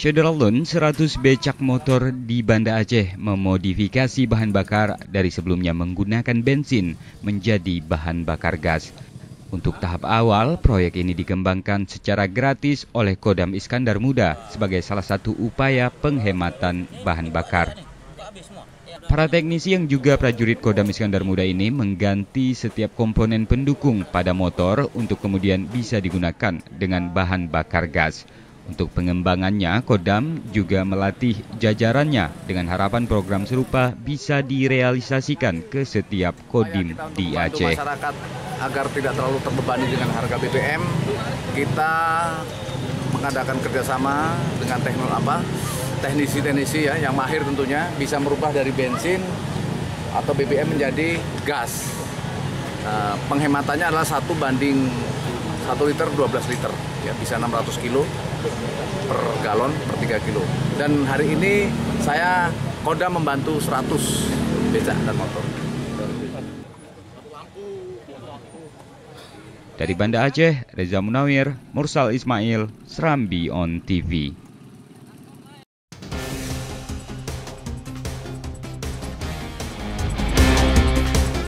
Syederalun 100 becak motor di Banda Aceh memodifikasi bahan bakar dari sebelumnya menggunakan bensin menjadi bahan bakar gas. Untuk tahap awal, proyek ini dikembangkan secara gratis oleh Kodam Iskandar Muda sebagai salah satu upaya penghematan bahan bakar. Para teknisi yang juga prajurit Kodam Iskandar Muda ini mengganti setiap komponen pendukung pada motor untuk kemudian bisa digunakan dengan bahan bakar gas. Untuk pengembangannya, Kodam juga melatih jajarannya dengan harapan program serupa bisa direalisasikan ke setiap kodim di Aceh. Masyarakat agar tidak terlalu terbebani dengan harga BBM, kita mengadakan kerjasama dengan teknisi-teknisi yang mahir tentunya bisa merubah dari bensin atau BBM menjadi gas. Penghematannya adalah 1 banding 1 liter 12 liter, ya bisa 600 kilo per galon per 3 kilo. Dan hari ini saya Kodam membantu 100 becak dan motor. Dari Banda Aceh, Reza Munawir, Mursal Ismail, Serambi On TV.